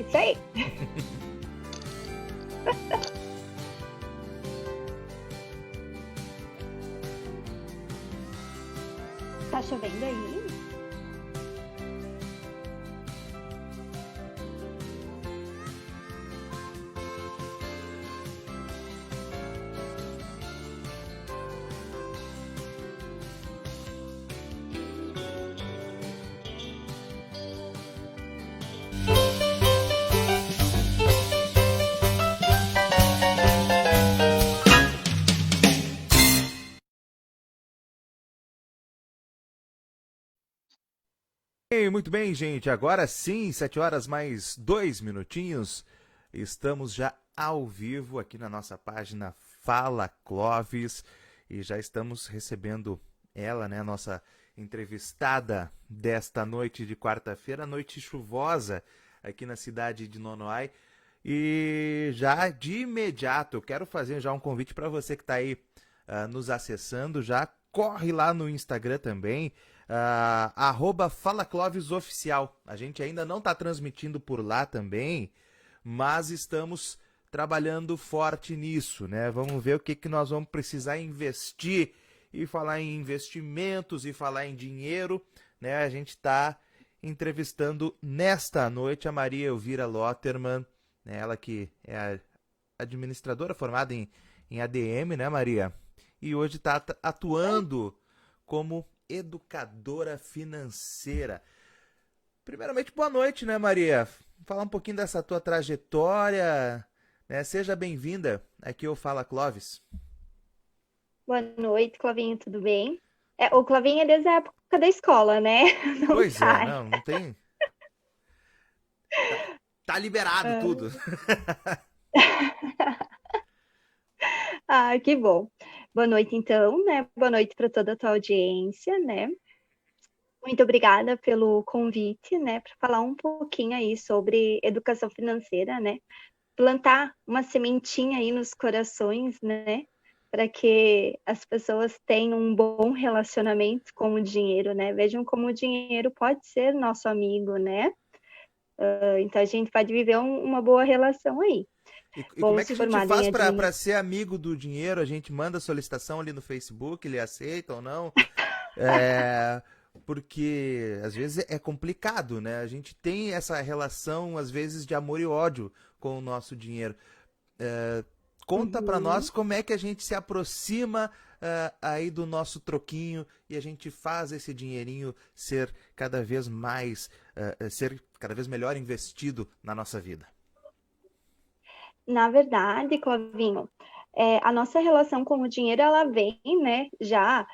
Isso aí. Tá chovendo aí? Muito bem, gente. Agora sim, 7 horas mais 2 minutinhos. Estamos já ao vivo aqui na nossa página Fala Clóvis e já estamos recebendo ela, né, nossa entrevistada desta noite de quarta-feira, noite chuvosa aqui na cidade de Nonoai. E já de imediato eu quero fazer já um convite para você que está aí nos acessando, já corre lá no Instagram também, @Fala Clóvis Oficial. A gente ainda não está transmitindo por lá também, mas estamos trabalhando forte nisso, né? Vamos ver o que nós vamos precisar investir. E falar em investimentos e falar em dinheiro, né? A gente está entrevistando nesta noite a Maria Elvira Lotterman, né? Ela que é a administradora formada em ADM, né, Maria? E hoje está atuando como educadora financeira. Primeiramente, boa noite, né, Maria? Falar um pouquinho dessa tua trajetória, né? Seja bem-vinda aqui ao Fala Clóvis. Boa noite, Clavinho, tudo bem? O Clavinho é desde a época da escola, né? Não Pois é, sai. não tem. Tá liberado tudo. Que bom. Boa noite, então, né? Boa noite para toda a tua audiência, né? Muito obrigada pelo convite, né? Para falar um pouquinho aí sobre educação financeira, né? Plantar uma sementinha aí nos corações, né? Para que as pessoas tenham um bom relacionamento com o dinheiro, né? Vejam como o dinheiro pode ser nosso amigo, né? Então a gente pode viver uma boa relação aí. E como Bom, é que se a gente formada em faz para administração. ser amigo do dinheiro? A gente manda solicitação ali no Facebook, ele aceita ou não? É, porque às vezes é complicado, né? A gente tem essa relação, às vezes, de amor e ódio com o nosso dinheiro. Conta para Uhum. nós como é que a gente se aproxima aí do nosso troquinho e a gente faz esse dinheirinho ser cada vez mais, ser cada vez melhor investido na nossa vida. Na verdade, Clavinho, a nossa relação com o dinheiro, ela vem, né, já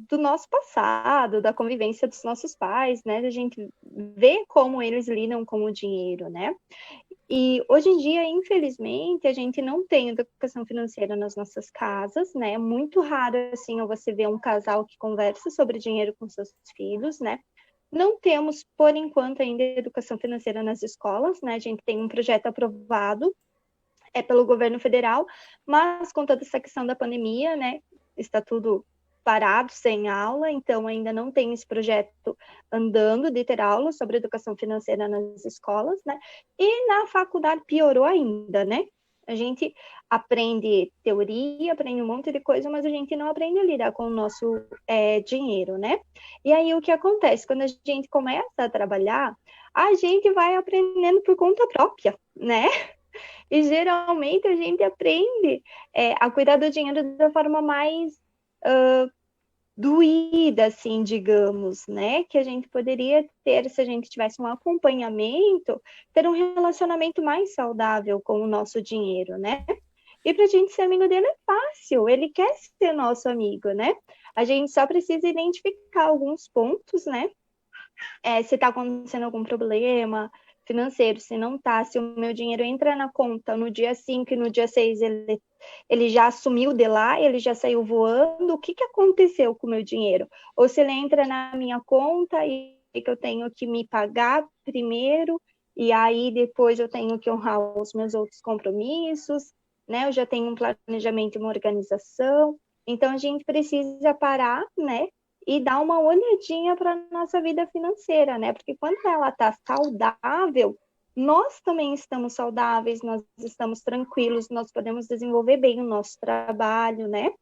do nosso passado, da convivência dos nossos pais, né, a gente vê como eles lidam com o dinheiro, né, e hoje em dia, infelizmente, a gente não tem educação financeira nas nossas casas, né, é muito raro, assim, você ver um casal que conversa sobre dinheiro com seus filhos, né, não temos, por enquanto, ainda educação financeira nas escolas, né, a gente tem um projeto aprovado pelo governo federal, mas com toda essa questão da pandemia, né, está tudo parado, sem aula, então ainda não tem esse projeto andando de ter aula sobre educação financeira nas escolas, né, e na faculdade piorou ainda, né, a gente aprende teoria, aprende um monte de coisa, mas a gente não aprende a lidar com o nosso dinheiro, né, e aí o que acontece, quando a gente começa a trabalhar, a gente vai aprendendo por conta própria, né, e geralmente a gente aprende a cuidar do dinheiro da forma mais doída, assim, digamos, né? Que a gente poderia ter se a gente tivesse um acompanhamento, ter um relacionamento mais saudável com o nosso dinheiro, né? E para a gente ser amigo dele é fácil, ele quer ser nosso amigo, né? A gente só precisa identificar alguns pontos, né? Se está acontecendo algum problema financeiro, se não está, se o meu dinheiro entra na conta no dia 5 e no dia 6 ele já sumiu de lá, ele já saiu voando, o que aconteceu com o meu dinheiro? Ou se ele entra na minha conta e que eu tenho que me pagar primeiro, e aí depois eu tenho que honrar os meus outros compromissos, né? Eu já tenho um planejamento, uma organização, então a gente precisa parar, né? E dar uma olhadinha para a nossa vida financeira, né? Porque quando ela está saudável, nós também estamos saudáveis, nós estamos tranquilos, nós podemos desenvolver bem o nosso trabalho, né?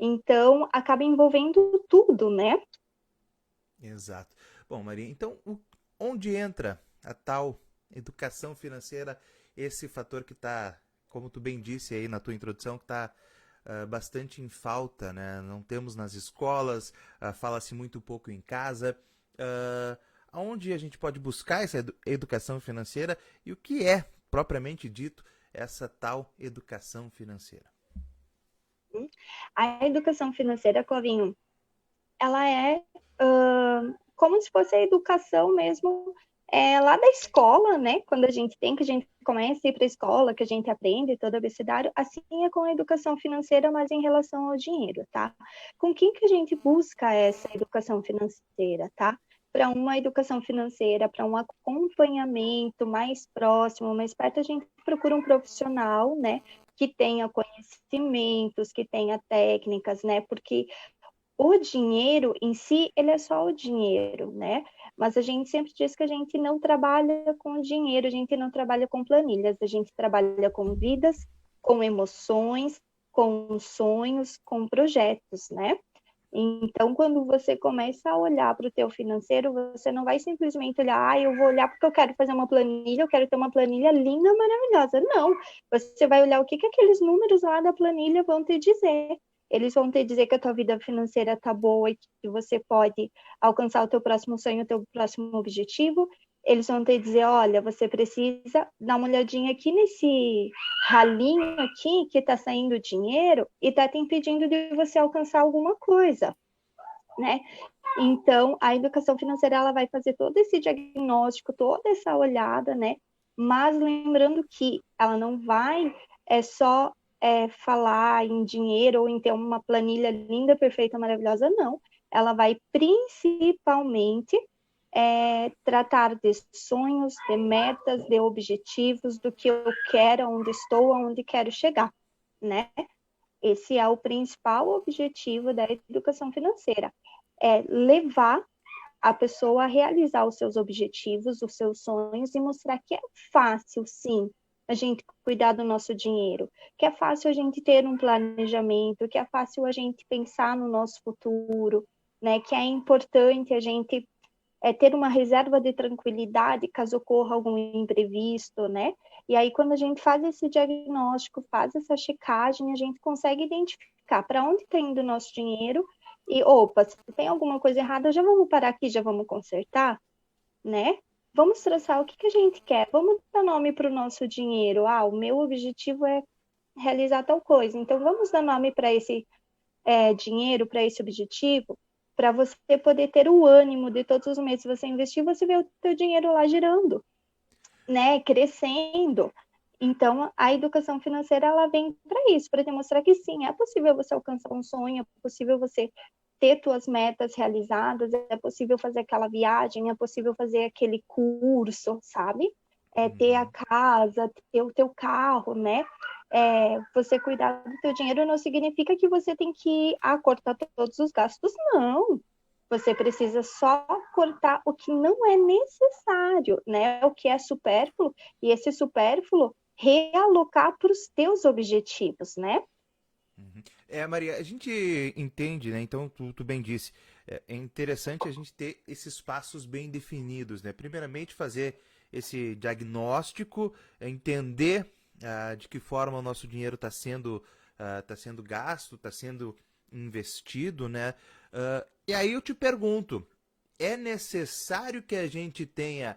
Então, acaba envolvendo tudo, né? Exato. Bom, Maria, então onde entra a tal educação financeira, esse fator que está, como tu bem disse aí na tua introdução, que está bastante em falta, né? Não temos nas escolas, fala-se muito pouco em casa. Aonde a gente pode buscar essa educação financeira e o que é, propriamente dito, essa tal educação financeira? A educação financeira, Clovinho, ela é como se fosse a educação mesmo lá da escola, né? Quando que a gente começa a ir para a escola, que a gente aprende todo abecedário, assim é com a educação financeira, mas em relação ao dinheiro, tá? Com quem que a gente busca essa educação financeira, tá? Para uma educação financeira, para um acompanhamento mais próximo, mais perto, a gente procura um profissional, né? Que tenha conhecimentos, que tenha técnicas, né? Porque o dinheiro em si, ele é só o dinheiro, né? Mas a gente sempre diz que a gente não trabalha com dinheiro, a gente não trabalha com planilhas, a gente trabalha com vidas, com emoções, com sonhos, com projetos, né? Então, quando você começa a olhar para o teu financeiro, você não vai simplesmente olhar, eu vou olhar porque eu quero fazer uma planilha, eu quero ter uma planilha linda, maravilhosa. Não, você vai olhar o que aqueles números lá da planilha vão te dizer. Eles vão te dizer que a tua vida financeira tá boa e que você pode alcançar o teu próximo sonho, o teu próximo objetivo. Eles vão te dizer, olha, você precisa dar uma olhadinha aqui nesse ralinho aqui que está saindo dinheiro e está te impedindo de você alcançar alguma coisa, né? Então, a educação financeira ela vai fazer todo esse diagnóstico, toda essa olhada, né? Mas lembrando que ela não vai só falar em dinheiro ou em ter uma planilha linda, perfeita, maravilhosa, não. Ela vai principalmente tratar de sonhos, de metas, de objetivos, do que eu quero, onde estou, aonde quero chegar, né? Esse é o principal objetivo da educação financeira, é levar a pessoa a realizar os seus objetivos, os seus sonhos e mostrar que é fácil, sim, a gente cuidar do nosso dinheiro, que é fácil a gente ter um planejamento, que é fácil a gente pensar no nosso futuro, né? Que é importante a gente ter uma reserva de tranquilidade caso ocorra algum imprevisto, né? E aí, quando a gente faz esse diagnóstico, faz essa checagem, a gente consegue identificar para onde está indo o nosso dinheiro e, opa, se tem alguma coisa errada, já vamos parar aqui, já vamos consertar, né? Vamos traçar o que a gente quer, vamos dar nome para o nosso dinheiro. Ah, o meu objetivo é realizar tal coisa, então vamos dar nome para esse dinheiro, para esse objetivo, para você poder ter o ânimo de todos os meses você investir, você vê o teu dinheiro lá girando, né, crescendo. Então, a educação financeira, ela vem para isso, para demonstrar que sim, é possível você alcançar um sonho, é possível você ter suas metas realizadas, é possível fazer aquela viagem, é possível fazer aquele curso, sabe? Ter a casa, ter o teu carro, né? Você cuidar do teu dinheiro não significa que você tem que cortar todos os gastos, não. Você precisa só cortar o que não é necessário, né? O que é supérfluo, e esse supérfluo realocar para os teus objetivos, né? Uhum. Maria, a gente entende, né? Então, tu bem disse, é interessante a gente ter esses passos bem definidos, né? Primeiramente, fazer esse diagnóstico, entender de que forma o nosso dinheiro tá sendo gasto, está sendo investido, né? E aí eu te pergunto, é necessário que a gente tenha,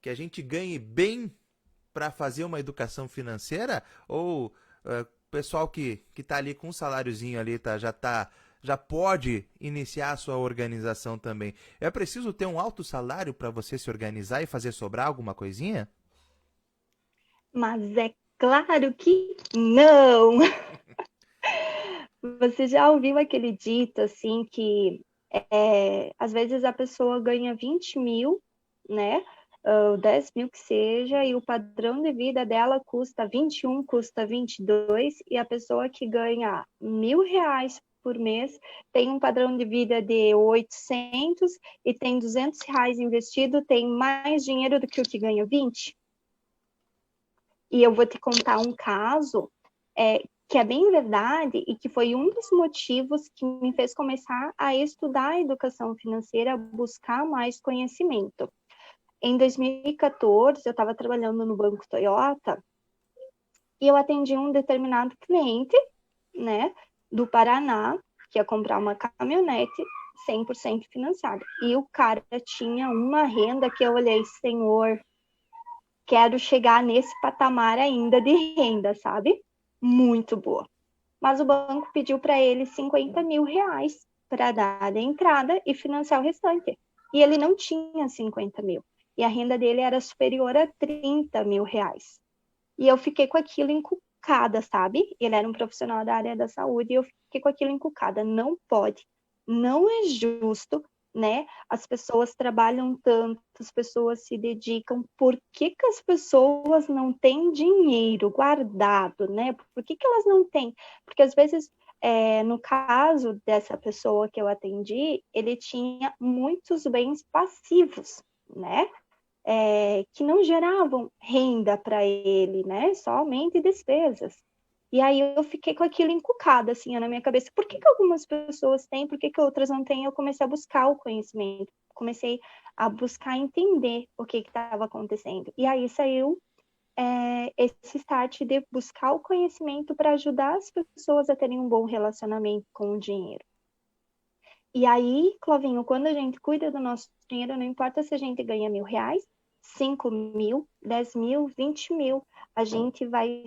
que a gente ganhe bem para fazer uma educação financeira? Ou o pessoal que está ali com um saláriozinho ali já pode iniciar a sua organização também? É preciso ter um alto salário para você se organizar e fazer sobrar alguma coisinha? Mas é claro que não! Você já ouviu aquele dito assim que às vezes a pessoa ganha 20 mil, né? 10 mil que seja, e o padrão de vida dela custa 21, custa 22, e a pessoa que ganha R$ 1.000 por mês, tem um padrão de vida de 800 e tem R$ 200 investido, tem mais dinheiro do que o que ganha 20? E eu vou te contar um caso que é bem verdade e que foi um dos motivos que me fez começar a estudar a educação financeira, buscar mais conhecimento. Em 2014, eu estava trabalhando no Banco Toyota e eu atendi um determinado cliente, né, do Paraná, que ia comprar uma caminhonete 100% financiada. E o cara tinha uma renda que eu olhei, senhor, quero chegar nesse patamar ainda de renda, sabe? Muito boa. Mas o banco pediu para ele R$ 50.000 para dar a entrada e financiar o restante. E ele não tinha 50 mil. E a renda dele era superior a R$ 30.000. E eu fiquei com aquilo encucada, sabe? Ele era um profissional da área da saúde e eu fiquei com aquilo encucada. Não pode, não é justo, né? As pessoas trabalham tanto, as pessoas se dedicam. Por que que as pessoas não têm dinheiro guardado, né? Por que que elas não têm? Porque às vezes, no caso dessa pessoa que eu atendi, ele tinha muitos bens passivos, né? Que não geravam renda para ele, né? Somente despesas. E aí eu fiquei com aquilo encucado, assim, na minha cabeça. Por que que algumas pessoas têm, por que que outras não têm? Eu comecei a buscar o conhecimento, comecei a buscar entender o que estava acontecendo. E aí saiu esse start de buscar o conhecimento para ajudar as pessoas a terem um bom relacionamento com o dinheiro. E aí, Clovinho, quando a gente cuida do nosso dinheiro, não importa se a gente ganha R$ 1.000, 5.000, 10.000, 20.000, a gente vai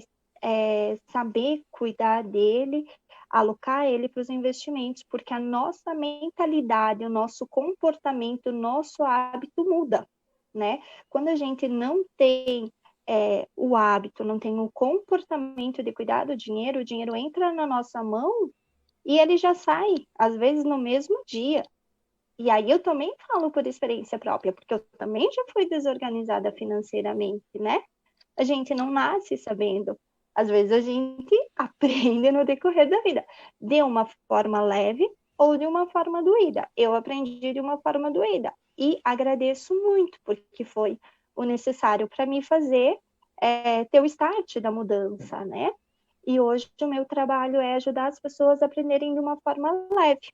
saber cuidar dele, alocar ele para os investimentos, porque a nossa mentalidade, o nosso comportamento, o nosso hábito muda, né? Quando a gente não tem o hábito, não tem o comportamento de cuidar do dinheiro, o dinheiro entra na nossa mão e ele já sai, às vezes no mesmo dia. E aí eu também falo por experiência própria, porque eu também já fui desorganizada financeiramente, né? A gente não nasce sabendo. Às vezes a gente aprende no decorrer da vida, de uma forma leve ou de uma forma doída. Eu aprendi de uma forma doída e agradeço muito, porque foi o necessário para me fazer ter o start da mudança, né? E hoje o meu trabalho é ajudar as pessoas a aprenderem de uma forma leve,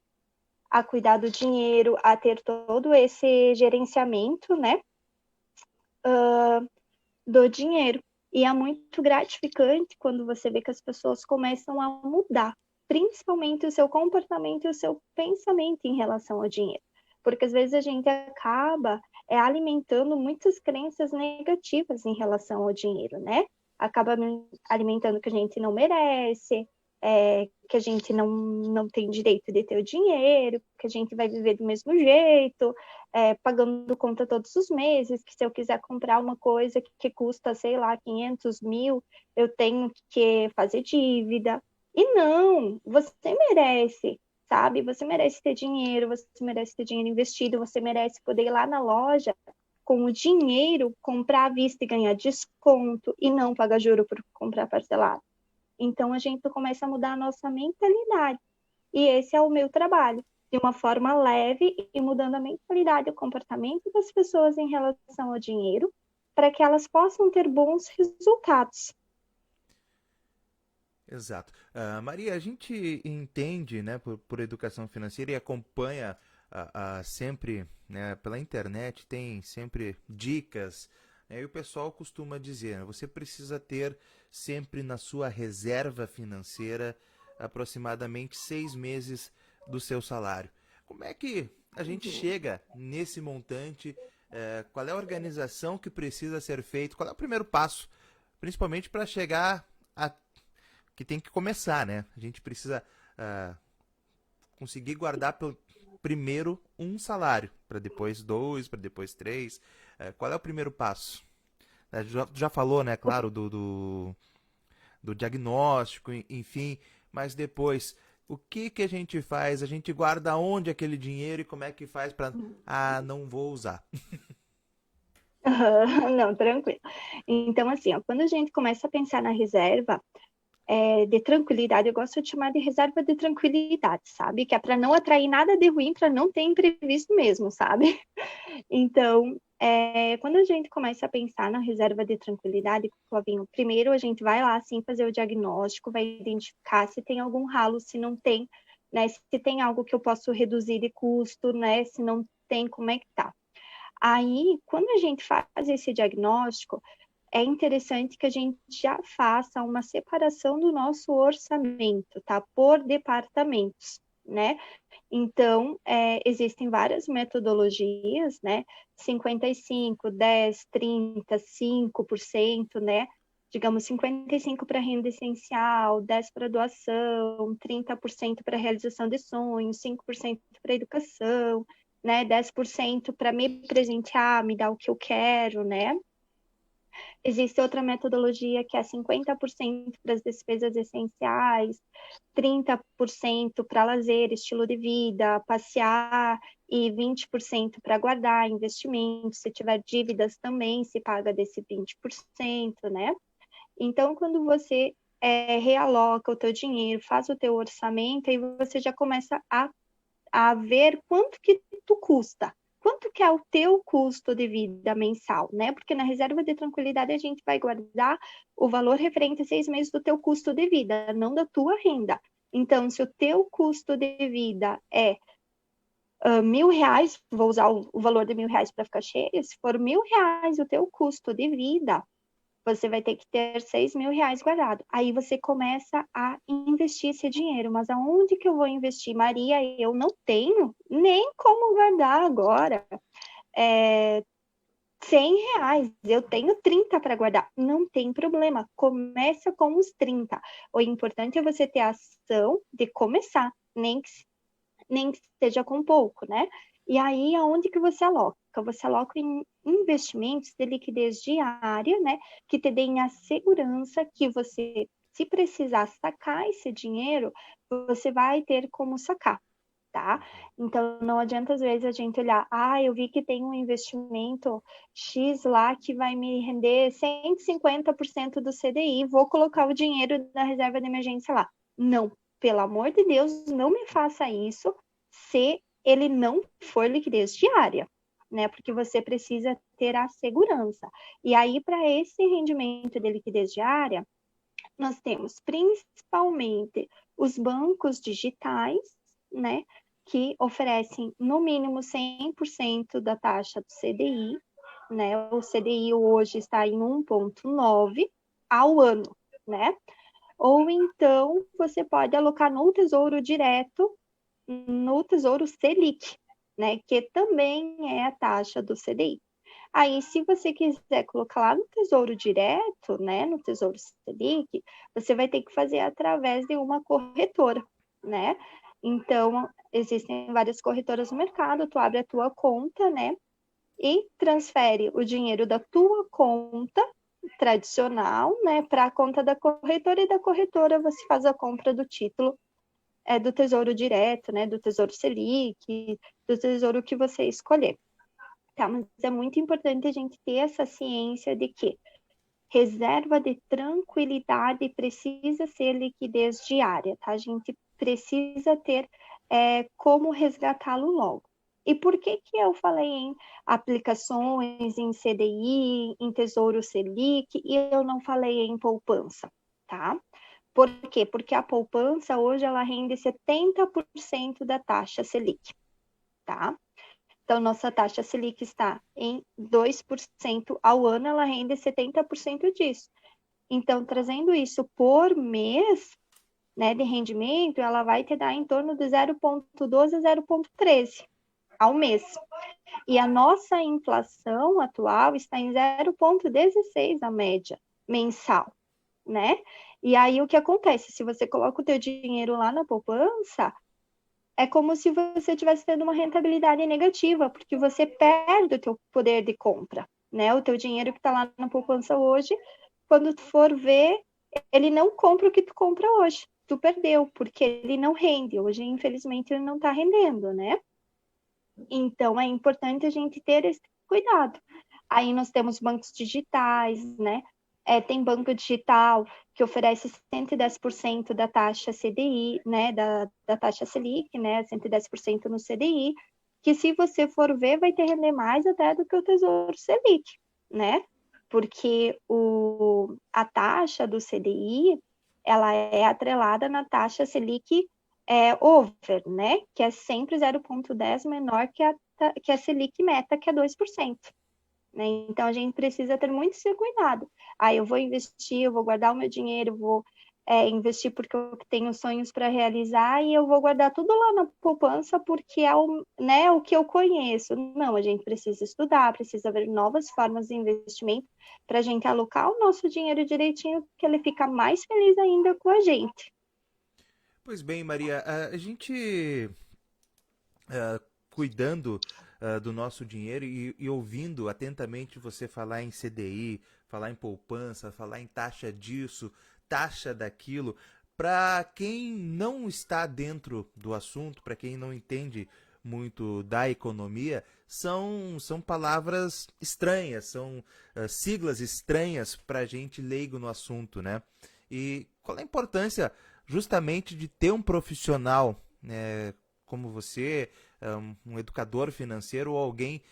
a cuidar do dinheiro, a ter todo esse gerenciamento, né, do dinheiro. E é muito gratificante quando você vê que as pessoas começam a mudar, principalmente o seu comportamento e o seu pensamento em relação ao dinheiro. Porque às vezes a gente acaba alimentando muitas crenças negativas em relação ao dinheiro, né? Acaba alimentando que a gente não merece, que a gente não tem direito de ter o dinheiro, que a gente vai viver do mesmo jeito, pagando conta todos os meses, que se eu quiser comprar uma coisa que custa, sei lá, 500 mil, eu tenho que fazer dívida. E não, você merece, sabe? Você merece ter dinheiro, você merece ter dinheiro investido, você merece poder ir lá na loja com o dinheiro, comprar à vista e ganhar desconto e não pagar juro por comprar parcelado. Então, a gente começa a mudar a nossa mentalidade. E esse é o meu trabalho, de uma forma leve e mudando a mentalidade, o comportamento das pessoas em relação ao dinheiro, para que elas possam ter bons resultados. Exato. Maria, a gente entende, né, por educação financeira e acompanha sempre, né, pela internet, tem sempre dicas, né, e o pessoal costuma dizer, né, você precisa ter sempre na sua reserva financeira aproximadamente 6 meses do seu salário. Como é que a gente chega nesse montante? Qual é a organização que precisa ser feita? Qual é o primeiro passo? Principalmente para chegar a que tem que começar, né? A gente precisa conseguir guardar primeiro um salário, para depois dois, para depois três. Qual é o primeiro passo? Já falou, né, claro, do diagnóstico, enfim, mas depois, o que a gente faz? A gente guarda onde aquele dinheiro e como é que faz para... não vou usar. Não, tranquilo. Então, assim, ó, quando a gente começa a pensar na reserva, de tranquilidade, eu gosto de chamar de reserva de tranquilidade, sabe? Que é para não atrair nada de ruim, para não ter imprevisto mesmo, sabe? Então, quando a gente começa a pensar na reserva de tranquilidade, Flavinho, primeiro a gente vai lá, assim, fazer o diagnóstico, vai identificar se tem algum ralo, se não tem, né? Se tem algo que eu posso reduzir de custo, né? Se não tem, como é que tá? Aí, quando a gente faz esse diagnóstico, é interessante que a gente já faça uma separação do nosso orçamento, tá? Por departamentos, né? Então, existem várias metodologias, né? 55, 10, 30, 5%, né? Digamos, 55% para renda essencial, 10% para doação, 30% para realização de sonhos, 5% para educação, né? 10% para me presentear, me dar o que eu quero, né? Existe outra metodologia que é 50% para as despesas essenciais, 30% para lazer, estilo de vida, passear, e 20% para guardar, investimento. Se tiver dívidas também se paga desse 20%, né? Então, quando você realoca o teu dinheiro, faz o teu orçamento, aí você já começa a ver quanto que tu custa. Quanto que é o teu custo de vida mensal, né? Porque na reserva de tranquilidade a gente vai guardar o valor referente a 6 meses do teu custo de vida, não da tua renda. Então, se o teu custo de vida é R$ 1.000, vou usar o valor de R$ 1.000 para ficar cheio, se for R$ 1.000 o teu custo de vida, você vai ter que ter R$ 6.000 guardado. Aí você começa a investir esse dinheiro. Mas aonde que eu vou investir? Maria, eu não tenho nem como guardar agora. R$ 100, eu tenho 30 para guardar. Não tem problema, começa com os 30. O importante é você ter a ação de começar, nem que seja com pouco, né? E aí, aonde que você aloca? Você aloca em investimentos de liquidez diária, né? Que te deem a segurança que você, se precisar sacar esse dinheiro, você vai ter como sacar, tá? Então, não adianta às vezes a gente olhar, eu vi que tem um investimento X lá que vai me render 150% do CDI, vou colocar o dinheiro da reserva de emergência lá. Não, pelo amor de Deus, não me faça isso se ele não for liquidez diária, né? Porque você precisa ter a segurança. E aí, para esse rendimento de liquidez diária, nós temos principalmente os bancos digitais, né? Que oferecem no mínimo 100% da taxa do CDI, né? O CDI hoje está em 1,9 ao ano, né? Ou então você pode alocar no Tesouro Direto, no Tesouro Selic, né? Que também é a taxa do CDI. Aí, se você quiser colocar lá no Tesouro Direto, né, no Tesouro Selic, você vai ter que fazer através de uma corretora, né? Então, existem várias corretoras no mercado, tu abre a tua conta, né, e transfere o dinheiro da tua conta tradicional, né, para a conta da corretora, e da corretora você faz a compra do título do Tesouro Direto, né, do Tesouro Selic, do Tesouro que você escolher. Tá, mas é muito importante a gente ter essa ciência de que reserva de tranquilidade precisa ser liquidez diária, tá? A gente precisa ter como resgatá-lo logo. E por que que eu falei em aplicações, em CDI, em Tesouro Selic, e eu não falei em poupança, tá? Por quê? Porque a poupança hoje ela rende 70% da taxa Selic, tá? Então, nossa taxa Selic está em 2% ao ano, ela rende 70% disso. Então, trazendo isso por mês, né, de rendimento, ela vai te dar em torno de 0,12 a 0,13 ao mês. E a nossa inflação atual está em 0,16 a média mensal, né? E aí o que acontece? Se você coloca o teu dinheiro lá na poupança, é como se você estivesse tendo uma rentabilidade negativa, porque você perde o teu poder de compra, né? O teu dinheiro que está lá na poupança hoje, quando tu for ver, ele não compra o que tu compra hoje. Tu perdeu, porque ele não rende. Hoje, infelizmente, ele não está rendendo, né? Então, é importante a gente ter esse cuidado. Aí nós temos bancos digitais, né? Tem banco digital que oferece 110% da taxa CDI, né, da taxa Selic, né, 110% no CDI, que se você for ver, vai ter render mais até do que o Tesouro Selic, né? Porque a taxa do CDI, ela é atrelada na taxa Selic over, né? Que é sempre 0,10 menor que a Selic meta, que é 2%. Né? Então, a gente precisa ter muito esse cuidado. Eu vou investir, eu vou guardar o meu dinheiro, vou investir porque eu tenho sonhos para realizar e eu vou guardar tudo lá na poupança porque é o que eu conheço. Não, a gente precisa estudar, precisa ver novas formas de investimento para a gente alocar o nosso dinheiro direitinho, que ele fica mais feliz ainda com a gente. Pois bem, Maria, a gente cuidando do nosso dinheiro e ouvindo atentamente você falar em CDI, falar em poupança, falar em taxa disso, taxa daquilo, para quem não está dentro do assunto, para quem não entende muito da economia, são palavras estranhas, são siglas estranhas para a gente leigo no assunto, né? E qual a importância justamente de ter um profissional, né, como você, um educador financeiro ou alguém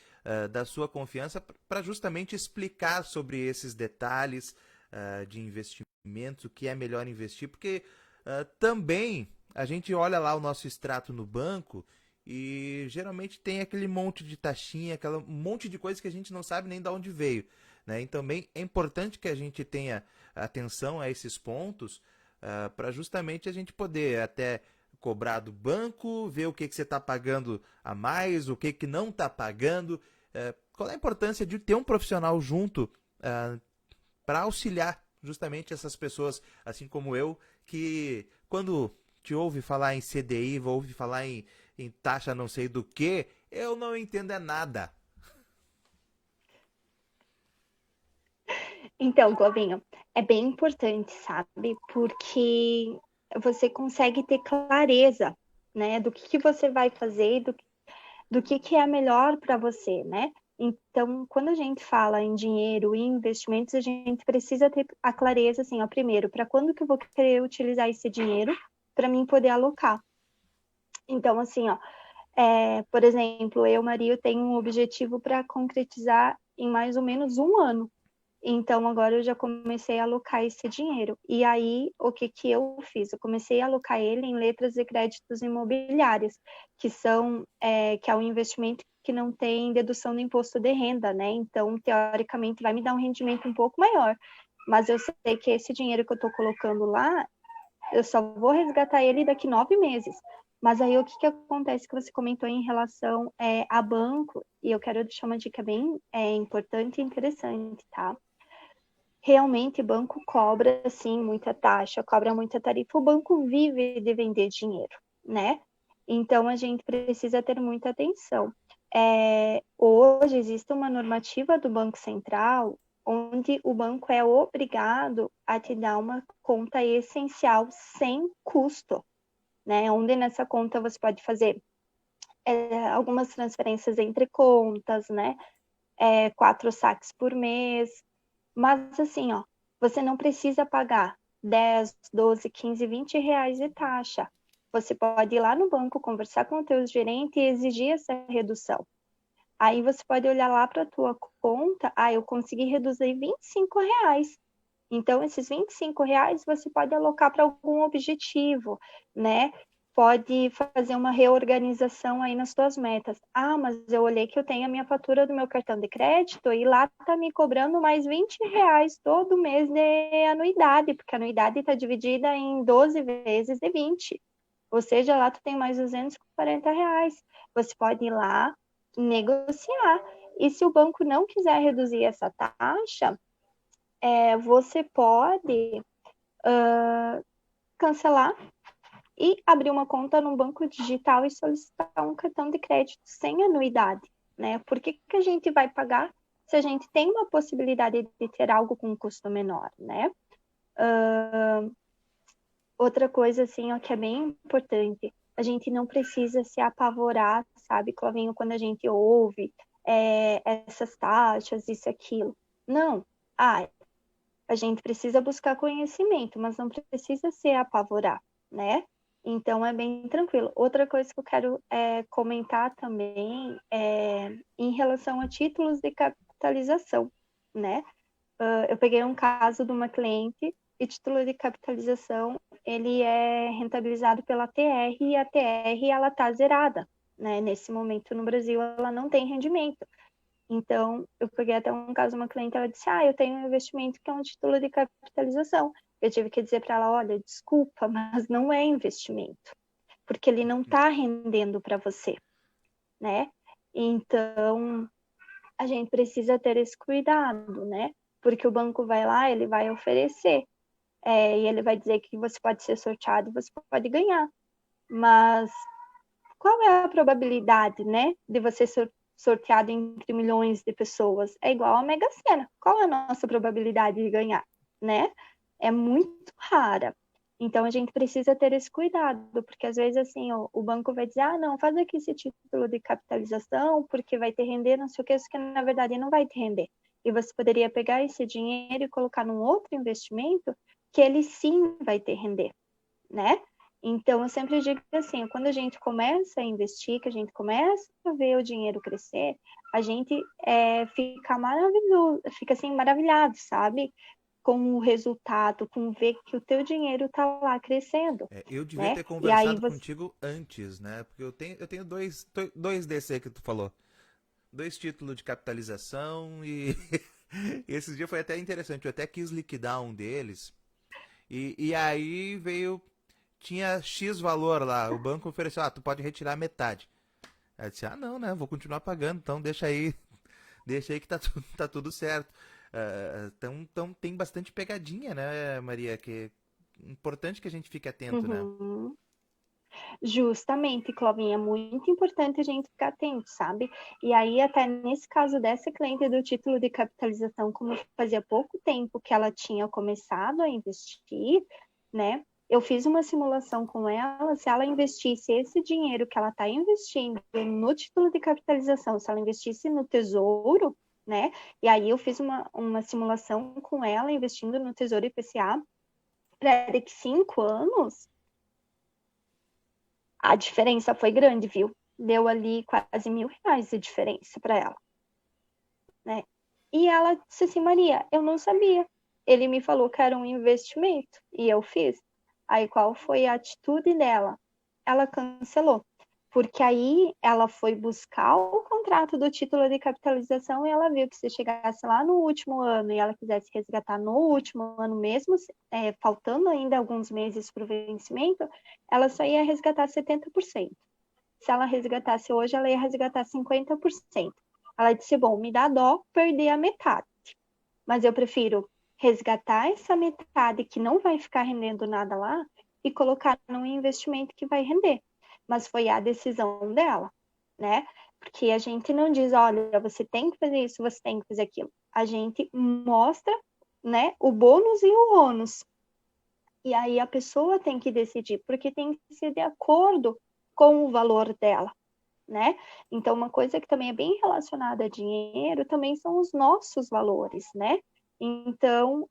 da sua confiança para justamente explicar sobre esses detalhes de investimento, o que é melhor investir, porque também a gente olha lá o nosso extrato no banco e geralmente tem aquele monte de taxinha, aquele monte de coisa que a gente não sabe nem de onde veio. Né? E também é importante que a gente tenha atenção a esses pontos para justamente a gente poder até cobrar do banco, ver o que você está pagando a mais, o que não está pagando. Qual é a importância de ter um profissional junto para auxiliar justamente essas pessoas, assim como eu, que quando te ouve falar em CDI, ouve falar em taxa não sei do que, eu não entendo nada. Então, Glovinho, é bem importante, sabe? Porque você consegue ter clareza, né, do que você vai fazer, do que é melhor para você, né? Então, quando a gente fala em dinheiro e investimentos, a gente precisa ter a clareza, assim, ó, primeiro, para quando que eu vou querer utilizar esse dinheiro para mim poder alocar. Então, assim, ó, por exemplo, eu, Maria, tenho um objetivo para concretizar em mais ou menos um ano. Então, agora eu já comecei a alocar esse dinheiro. E aí, o que que eu fiz? Eu comecei a alocar ele em letras de créditos imobiliárias, que é um investimento que não tem dedução do imposto de renda, né? Então, teoricamente, vai me dar um rendimento um pouco maior. Mas eu sei que esse dinheiro que eu estou colocando lá, eu só vou resgatar ele daqui 9 meses. Mas aí o que que acontece que você comentou em relação a banco, e eu quero deixar uma dica bem importante e interessante, tá? Realmente o banco cobra, sim, muita taxa, cobra muita tarifa. O banco vive de vender dinheiro, né? Então, a gente precisa ter muita atenção. Hoje, existe uma normativa do Banco Central onde o banco é obrigado a te dar uma conta essencial sem custo, né? Onde nessa conta você pode fazer algumas transferências entre contas, né? 4 saques por mês, mas assim, ó, você não precisa pagar 10, 12, 15, R$ 20 de taxa. Você pode ir lá no banco, conversar com o teu gerente e exigir essa redução. Aí você pode olhar lá para a tua conta, eu consegui reduzir R$ 25. Então, esses R$ 25 você pode alocar para algum objetivo, né? Pode fazer uma reorganização aí nas suas metas. Mas eu olhei que eu tenho a minha fatura do meu cartão de crédito e lá está me cobrando mais R$ 20 todo mês de anuidade, porque a anuidade está dividida em 12 vezes de 20. Ou seja, lá tu tem mais R$ 240. Você pode ir lá negociar. E se o banco não quiser reduzir essa taxa, você pode cancelar e abrir uma conta no banco digital e solicitar um cartão de crédito sem anuidade, né? Por que que a gente vai pagar se a gente tem uma possibilidade de ter algo com um custo menor, né? Outra coisa, assim, ó, que é bem importante, a gente não precisa se apavorar, sabe, Clavinho, quando a gente ouve essas taxas, isso, aquilo. Não. A gente precisa buscar conhecimento, mas não precisa se apavorar, né? Então é bem tranquilo. Outra coisa que eu quero comentar também é em relação a títulos de capitalização, né? Eu peguei um caso de uma cliente e título de capitalização ele é rentabilizado pela TR e a TR ela está zerada, né? Nesse momento no Brasil ela não tem rendimento. Então, eu peguei até um caso de uma cliente, ela disse, eu tenho um investimento que é um título de capitalização. Eu tive que dizer para ela, olha, desculpa, mas não é investimento, porque ele não está rendendo para você, né? Então, a gente precisa ter esse cuidado, né? Porque o banco vai lá, ele vai oferecer, e ele vai dizer que você pode ser sorteado e você pode ganhar. Mas qual é a probabilidade, né, de você ser sorteado entre milhões de pessoas? É igual a Mega Sena. Qual é a nossa probabilidade de ganhar, né? É muito rara. Então a gente precisa ter esse cuidado, porque às vezes assim, o banco vai dizer, não, faz aqui esse título de capitalização, porque vai te render, não sei o que, isso que na verdade não vai te render. E você poderia pegar esse dinheiro e colocar num outro investimento que ele sim vai te render, né? Então, eu sempre digo assim, quando a gente começa a investir, que a gente começa a ver o dinheiro crescer, a gente fica maravilhoso, fica assim, maravilhado, sabe? Com o resultado, com ver que o teu dinheiro tá lá crescendo, Eu devia né? ter E aí conversado você... contigo antes, né? Porque eu tenho dois desses aí que tu falou. Dois títulos de capitalização e esse dia foi até interessante. Eu até quis liquidar um deles. E aí veio. Tinha X valor lá. O banco ofereceu, tu pode retirar metade. Aí eu disse, não, né? Vou continuar pagando, então deixa aí que tá tudo certo. Então tem bastante pegadinha, né, Maria? Que é importante que a gente fique atento, né? Uhum. Justamente, Clovinha, é muito importante a gente ficar atento, sabe? E aí, até nesse caso dessa cliente do título de capitalização, como fazia pouco tempo que ela tinha começado a investir, né? Eu fiz uma simulação com ela, se ela investisse esse dinheiro que ela está investindo no título de capitalização, se ela investisse no tesouro, né? E aí eu fiz uma simulação com ela, investindo no Tesouro IPCA, para daqui 5 anos, a diferença foi grande, viu? Deu ali quase R$ 1.000 de diferença para ela, né? E ela disse assim, Maria, eu não sabia. Ele me falou que era um investimento e eu fiz. Aí qual foi a atitude dela? Ela cancelou, porque aí ela foi buscar o contrato do título de capitalização e ela viu que se chegasse lá no último ano e ela quisesse resgatar no último ano mesmo, faltando ainda alguns meses para o vencimento, ela só ia resgatar 70%. Se ela resgatasse hoje, ela ia resgatar 50%. Ela disse, bom, me dá dó perder a metade, mas eu prefiro resgatar essa metade que não vai ficar rendendo nada lá e colocar num investimento que vai render. Mas foi a decisão dela, né? Porque a gente não diz, olha, você tem que fazer isso, você tem que fazer aquilo. A gente mostra, né, o bônus e o ônus. E aí a pessoa tem que decidir, porque tem que ser de acordo com o valor dela, né? Então, uma coisa que também é bem relacionada a dinheiro também são os nossos valores, né? Então,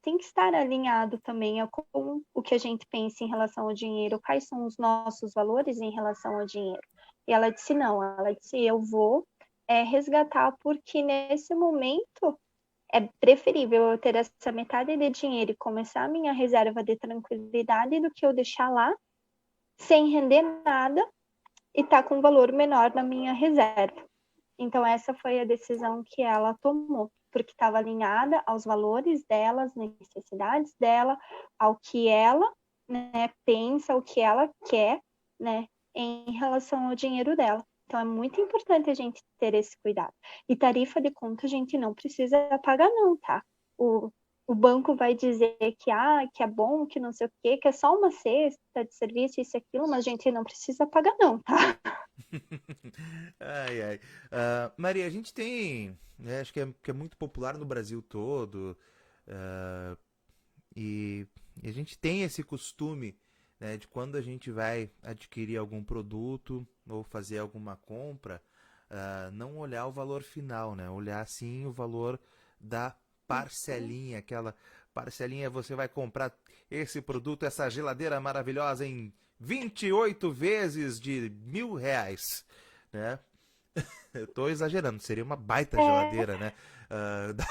tem que estar alinhado também com o que a gente pensa em relação ao dinheiro, quais são os nossos valores em relação ao dinheiro. E ela disse, não, ela disse, eu vou resgatar, porque nesse momento é preferível eu ter essa metade de dinheiro e começar a minha reserva de tranquilidade do que eu deixar lá sem render nada e tá com um valor menor na minha reserva. Então, essa foi a decisão que ela tomou, porque estava alinhada aos valores dela, às necessidades dela, ao que ela, né, pensa, o que ela quer, né, em relação ao dinheiro dela. Então, é muito importante a gente ter esse cuidado. E tarifa de conta a gente não precisa pagar, não, tá? O banco vai dizer que é bom, que não sei o quê, que é só uma cesta de serviço, isso e aquilo, mas a gente não precisa pagar, não, tá? Ai, ai. Maria, a gente tem, né, acho que é muito popular no Brasil todo, ah, e, e a gente tem esse costume, né, de quando a gente vai adquirir algum produto ou fazer alguma compra, não olhar o valor final, né, olhar sim o valor da parcelinha, aquela parcelinha, você vai comprar esse produto, essa geladeira maravilhosa em 28 vezes de R$ 1.000, né? Eu tô exagerando, seria uma baita É, geladeira, né? Dá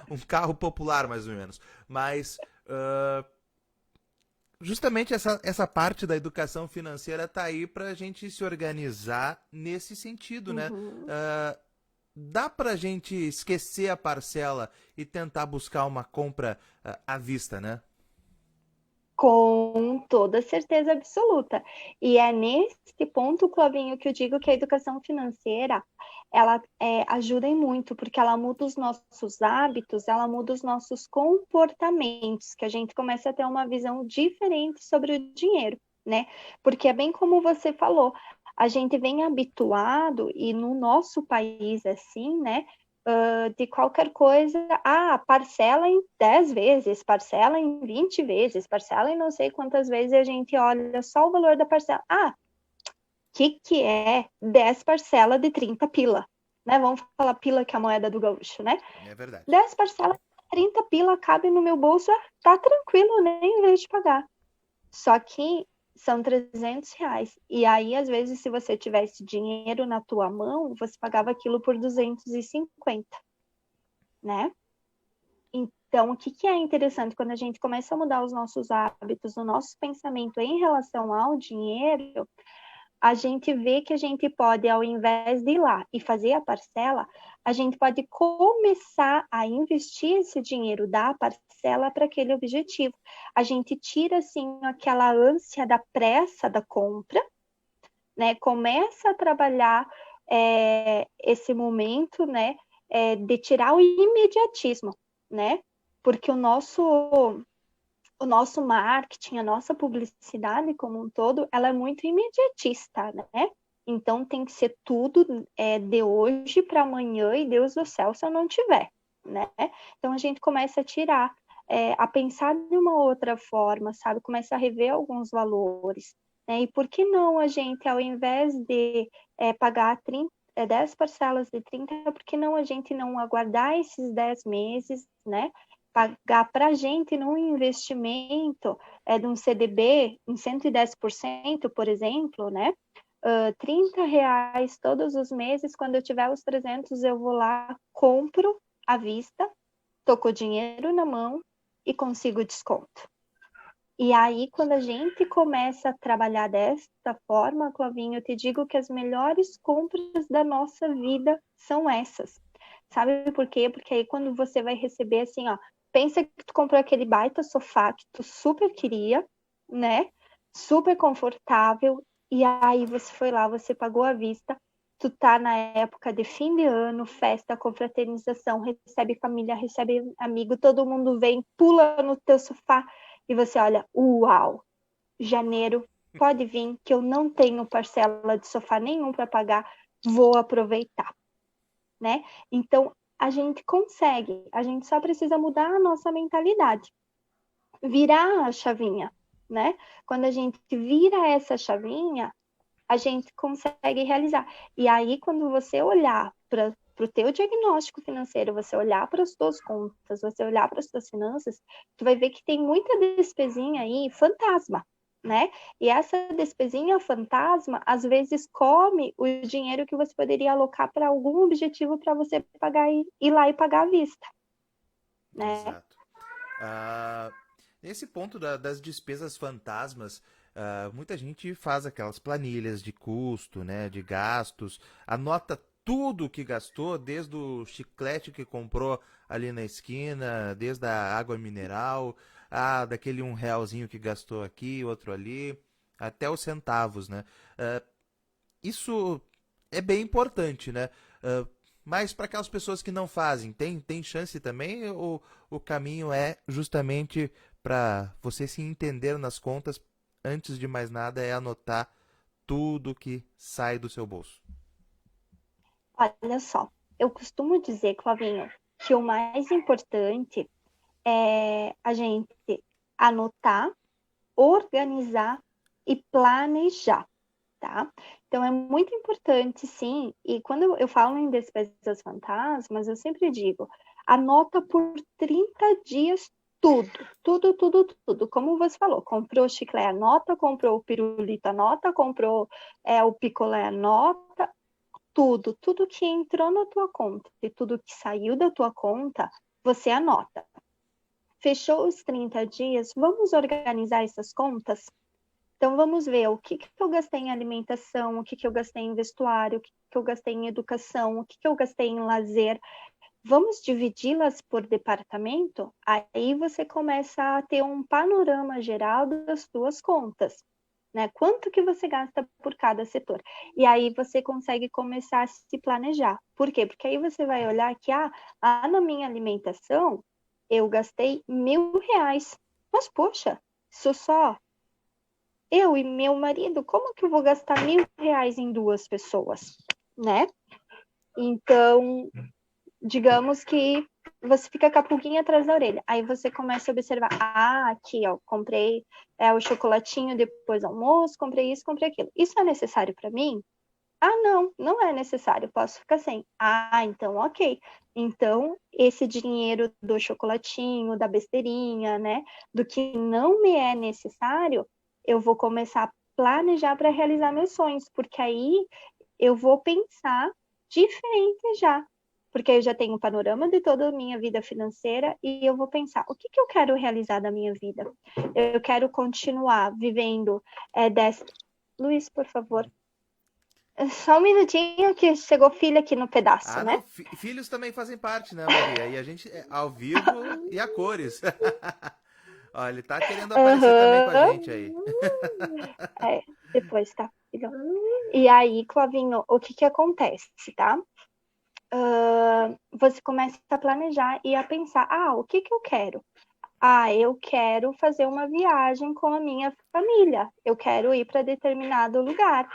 um carro popular, mais ou menos. Mas justamente essa parte da educação financeira tá aí para a gente se organizar nesse sentido, né? uhum. Ah, dá para a gente esquecer a parcela e tentar buscar uma compra à vista, né? Com toda certeza absoluta. E é nesse ponto, Clavinho, que eu digo que a educação financeira, ela ajuda em muito, porque ela muda os nossos hábitos, ela muda os nossos comportamentos, que a gente começa a ter uma visão diferente sobre o dinheiro, né? Porque é bem como você falou, a gente vem habituado, e no nosso país, assim, né? De qualquer coisa, parcela em 10 vezes, parcela em 20 vezes, parcela em não sei quantas vezes, e a gente olha só o valor da parcela. Que é 10 parcelas de 30 pila, né? Vamos falar pila, que é a moeda do gaúcho, né? É verdade. 10 parcelas de 30 pila cabe no meu bolso, tá tranquilo, nem em vez de pagar. Só que são R$ 300. E aí, às vezes, se você tivesse dinheiro na tua mão, você pagava aquilo por 250, né? Então, o que que é interessante quando a gente começa a mudar os nossos hábitos, o nosso pensamento em relação ao dinheiro, a gente vê que a gente pode, ao invés de ir lá e fazer a parcela, a gente pode começar a investir esse dinheiro da parcela para aquele objetivo. A gente tira, assim, aquela ânsia da pressa da compra, né? Começa a trabalhar esse momento, né? De tirar o imediatismo, né? Porque o nosso marketing, a nossa publicidade como um todo, ela é muito imediatista, né? Então tem que ser tudo de hoje para amanhã e Deus do céu se eu não tiver, né? Então a gente começa a tirar, a pensar de uma outra forma, sabe? Começa a rever alguns valores, né? E por que não a gente, ao invés de pagar 10 parcelas de 30, por que não a gente não aguardar esses 10 meses, né? Pagar para a gente num investimento de um CDB em 110%, por exemplo, né? R$ 30 todos os meses, quando eu tiver os 300, eu vou lá, compro à vista, tô com o dinheiro na mão e consigo desconto. E aí, quando a gente começa a trabalhar desta forma, Clavinho, eu te digo que as melhores compras da nossa vida são essas. Sabe por quê? Porque aí quando você vai receber assim, ó, pensa que tu comprou aquele baita sofá que tu super queria, né? Super confortável, e aí você foi lá, você pagou à vista, tu tá na época de fim de ano, festa, confraternização, recebe família, recebe amigo, todo mundo vem, pula no teu sofá, e você olha, uau, janeiro, pode vir, que eu não tenho parcela de sofá nenhum para pagar, vou aproveitar, né? Então, a gente consegue, a gente só precisa mudar a nossa mentalidade, virar a chavinha, né? Quando a gente vira essa chavinha, a gente consegue realizar. E aí, quando você olhar para o teu diagnóstico financeiro, você olhar para as tuas contas, você olhar para as tuas finanças, tu vai ver que tem muita despesinha aí, fantasma, né? E essa despesinha fantasma, às vezes, come o dinheiro que você poderia alocar para algum objetivo para você pagar e ir lá e pagar à vista, né? Exato. Nesse ponto das despesas fantasmas, muita gente faz aquelas planilhas de custo, né, de gastos, anota tudo que gastou, desde o chiclete que comprou ali na esquina, desde a água mineral, daquele R$ 1 que gastou aqui, outro ali, até os centavos, né? Isso é bem importante, né? Mas para aquelas pessoas que não fazem, tem chance também? Ou o caminho é justamente para você se entender nas contas, antes de mais nada, é anotar tudo que sai do seu bolso? Olha só, eu costumo dizer, Clavinho, que o mais importante é a gente anotar, organizar e planejar, tá? Então é muito importante, sim, e quando eu falo em despesas fantasmas, eu sempre digo, Anota por 30 dias tudo, tudo, tudo, tudo. Como você falou, comprou chiclete, anota, comprou o pirulito, anota, comprou o picolé, anota, tudo, tudo que entrou na tua conta e tudo que saiu da tua conta, você anota. Fechou os 30 dias, vamos organizar essas contas? Então, vamos ver o que eu gastei em alimentação, o que eu gastei em vestuário, o que eu gastei em educação, o que eu gastei em lazer. Vamos dividi-las por departamento? Aí você começa a ter um panorama geral das suas contas, né? Quanto que você gasta por cada setor. E aí você consegue começar a se planejar. Por quê? Porque aí você vai olhar que, na minha alimentação, eu gastei R$ 1.000. Mas, poxa, isso só eu e meu marido, como que eu vou gastar R$ 1.000 em duas pessoas, né? Então, digamos que você fica com a pulguinha atrás da orelha. Aí você começa a observar, aqui, ó, comprei o chocolatinho depois do almoço, comprei isso, comprei aquilo. Isso é necessário para mim? Não, não é necessário, posso ficar sem. Então, ok. Então, esse dinheiro do chocolatinho, da besteirinha, né, do que não me é necessário, eu vou começar a planejar para realizar meus sonhos, porque aí eu vou pensar diferente já. Porque eu já tenho um panorama de toda a minha vida financeira e eu vou pensar, o que eu quero realizar da minha vida? Eu quero continuar vivendo dessa... Luiz, por favor. Só um minutinho que chegou filho aqui no pedaço, né? Não, filhos também fazem parte, né, Maria? E a gente é ao vivo e a cores. Ó, ele tá querendo aparecer também com a gente aí. Depois, tá, filho? E aí, Clavinho, o que acontece, tá? Você começa a planejar e a pensar, o que eu quero? Eu quero fazer uma viagem com a minha família. Eu quero ir para determinado lugar.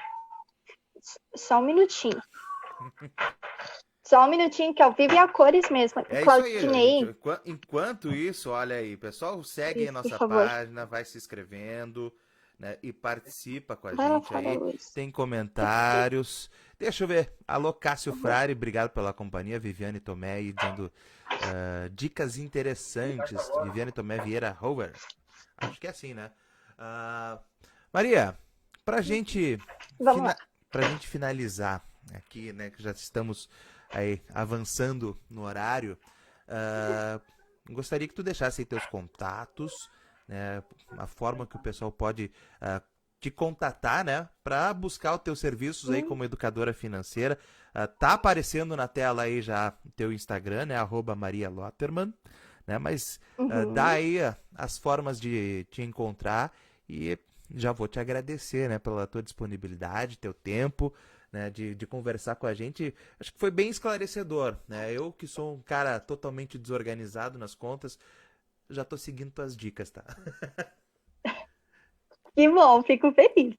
Só um minutinho. Só um minutinho, que ao vivo e a cores mesmo. Isso aí, gente. Enquanto isso, olha aí, pessoal, segue a nossa página, vai se inscrevendo, né, e participa com a gente aí. Tem comentários. Deixa eu ver. Alô, Cássio Frari, obrigado pela companhia. Viviane Tomé aí dizendo dicas interessantes. Viviane Tomé Vieira Hover. Acho que é assim, né? Maria, pra gente finalizar aqui, né, que já estamos aí avançando no horário, gostaria que tu deixasse aí teus contatos, né, a forma que o pessoal pode te contatar, né, para buscar os teus serviços aí como educadora financeira. Tá aparecendo na tela aí já o teu Instagram, né, @marialotterman, né, mas dá aí as formas de te encontrar e já vou te agradecer, né, pela tua disponibilidade, teu tempo, né, de conversar com a gente. Acho que foi bem esclarecedor, né? Eu que sou um cara totalmente desorganizado nas contas, já tô seguindo tuas dicas, tá? Que bom, fico feliz.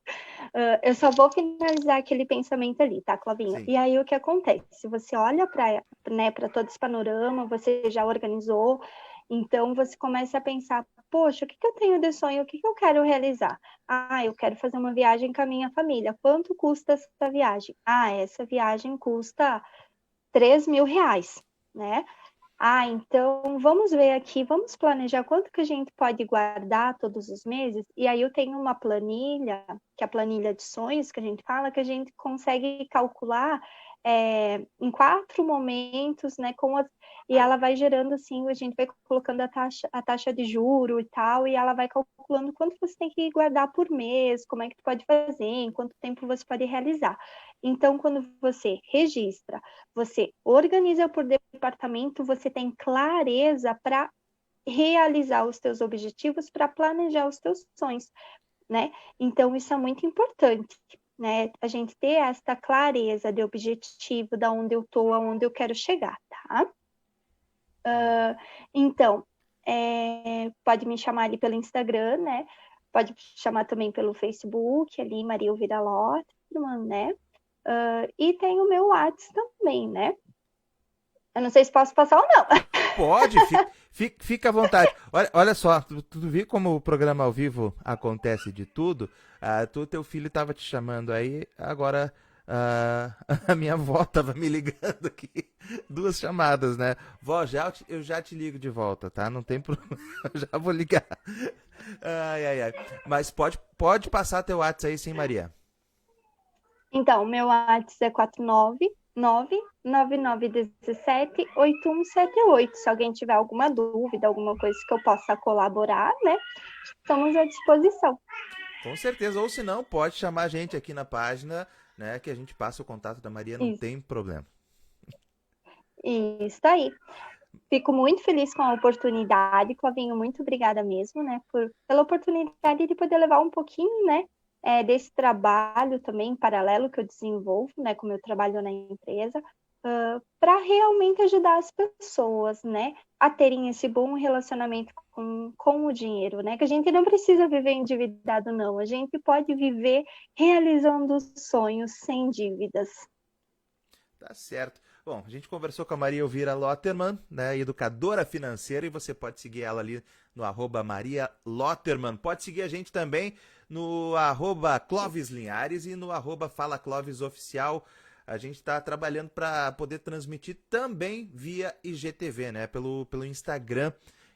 Eu só vou finalizar aquele pensamento ali, tá, Clavinha? E aí o que acontece? Se você olha para, né, para todo esse panorama, você já organizou, então você começa a pensar, poxa, o que eu tenho de sonho? O que eu quero realizar? Eu quero fazer uma viagem com a minha família. Quanto custa essa viagem? Essa viagem custa R$ 3.000, né? Então vamos ver aqui, vamos planejar quanto que a gente pode guardar todos os meses. E aí eu tenho uma planilha, que é a planilha de sonhos que a gente fala, que a gente consegue calcular em 4 momentos, né? E ela vai gerando assim, a gente vai colocando a taxa de juro e tal, e ela vai calculando quanto você tem que guardar por mês, como é que tu pode fazer, em quanto tempo você pode realizar. Então, quando você registra, você organiza por departamento, você tem clareza para realizar os teus objetivos, para planejar os teus sonhos, né? Então, isso é muito importante, né? A gente ter esta clareza de objetivo, da onde eu estou, aonde eu quero chegar, tá? Então, pode me chamar ali pelo Instagram, né? Pode chamar também pelo Facebook, ali, Maria Elvira Lotterman, né? E tem o meu WhatsApp também, né? Eu não sei se posso passar ou não. Pode, fica à vontade. Olha só, tu viu como o programa ao vivo acontece de tudo? Teu filho estava te chamando aí, agora a minha avó tava me ligando aqui. Duas chamadas, né? Vó, eu já te ligo de volta, tá? Não tem problema, eu já vou ligar. Ai, ai, ai. Mas pode passar teu WhatsApp aí, sim, Maria. Então, meu WhatsApp é 499-9917-8178. Se alguém tiver alguma dúvida, alguma coisa que eu possa colaborar, né? Estamos à disposição. Com certeza, ou se não, pode chamar a gente aqui na página, né? Que a gente passa o contato da Maria, não Isso, tem problema. isso aí. Fico muito feliz com a oportunidade, Clavinho, muito obrigada mesmo, né, pela oportunidade de poder levar um pouquinho, né, desse trabalho também em paralelo que eu desenvolvo, né, como eu trabalho na empresa, para realmente ajudar as pessoas, né, a terem esse bom relacionamento com o dinheiro, né, que a gente não precisa viver endividado, não, a gente pode viver realizando sonhos sem dívidas. Tá certo. Bom, a gente conversou com a Maria Elvira Lotterman, né, educadora financeira, e você pode seguir ela ali no @Maria Lotterman. Pode seguir a gente também no @Clovis Linhares e no @Fala Clovis Oficial. A gente está trabalhando para poder transmitir também via IGTV, né, pelo Instagram.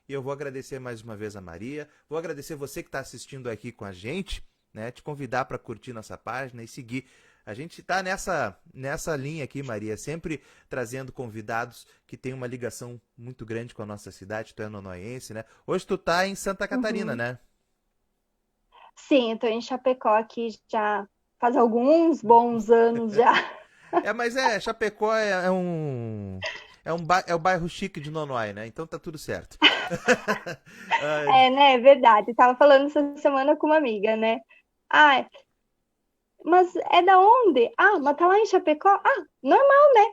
E eu vou agradecer mais uma vez a Maria, vou agradecer você que está assistindo aqui com a gente, né, te convidar para curtir nossa página e seguir. A gente está nessa linha aqui, Maria, sempre trazendo convidados que têm uma ligação muito grande com a nossa cidade. Tu é nonoense, né? Hoje tu tá em Santa Catarina, Uhum. né? Sim, eu estou em Chapecó aqui já faz alguns bons anos já. Mas Chapecó é o bairro chique de Nonoai, né? Então tá tudo certo. Ai, É, né? É verdade. Tava falando essa semana com uma amiga, né? Ah, mas é da onde? Ah, mas tá lá em Chapecó? Ah, normal, né?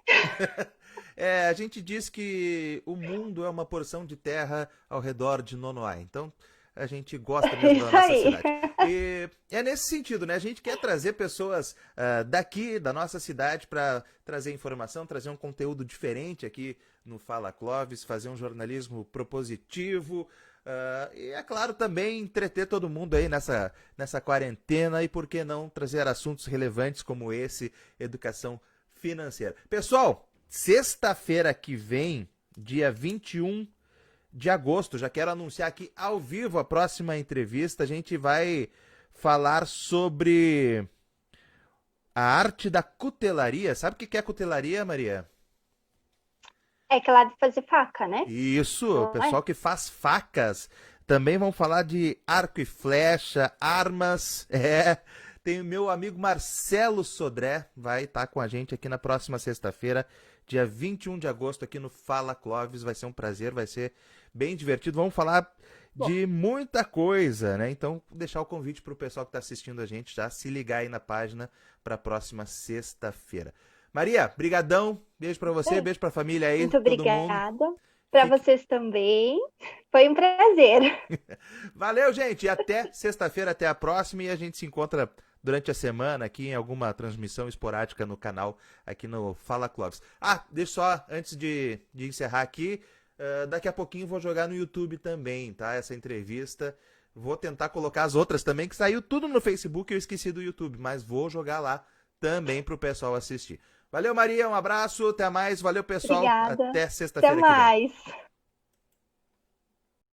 a gente diz que o mundo é uma porção de terra ao redor de Nonoai. Então, a gente gosta mesmo da Isso nossa aí. cidade. E é nesse sentido, né? A gente quer trazer pessoas daqui, da nossa cidade, para trazer informação, trazer um conteúdo diferente aqui no Fala Clovis, fazer um jornalismo propositivo. E, é claro, também entreter todo mundo aí nessa quarentena e, por que não, trazer assuntos relevantes como esse, educação financeira. Pessoal, sexta-feira que vem, dia 21 de agosto, já quero anunciar aqui ao vivo a próxima entrevista. A gente vai falar sobre a arte da cutelaria. Sabe o que é cutelaria, Maria? É aquela de fazer faca, né? Isso, o Não é? pessoal que faz facas. Também vão falar de arco e flecha, armas. Tem o meu amigo Marcelo Sodré, vai estar com a gente aqui na próxima sexta-feira, dia 21 de agosto, aqui no Fala Clovis. Vai ser um prazer, vai ser bem divertido. Vamos falar Bom, de muita coisa, né? Então, vou deixar o convite para o pessoal que está assistindo a gente já se ligar aí na página para a próxima sexta-feira. Maria, brigadão, beijo para você, beijo para a família aí, muito todo mundo. obrigada. Para Fique... vocês também. Foi um prazer. Valeu, gente, e até sexta-feira, até a próxima, e a gente se encontra durante a semana aqui em alguma transmissão esporádica no canal, aqui no Fala Clóvis. Deixa só, antes de encerrar aqui, daqui a pouquinho vou jogar no YouTube também, tá? Essa entrevista. Vou tentar colocar as outras também, que saiu tudo no Facebook e eu esqueci do YouTube, mas vou jogar lá também pro pessoal assistir. Valeu, Maria, um abraço, até mais. Valeu, pessoal, Obrigada. até Até sexta-feira que vem. mais.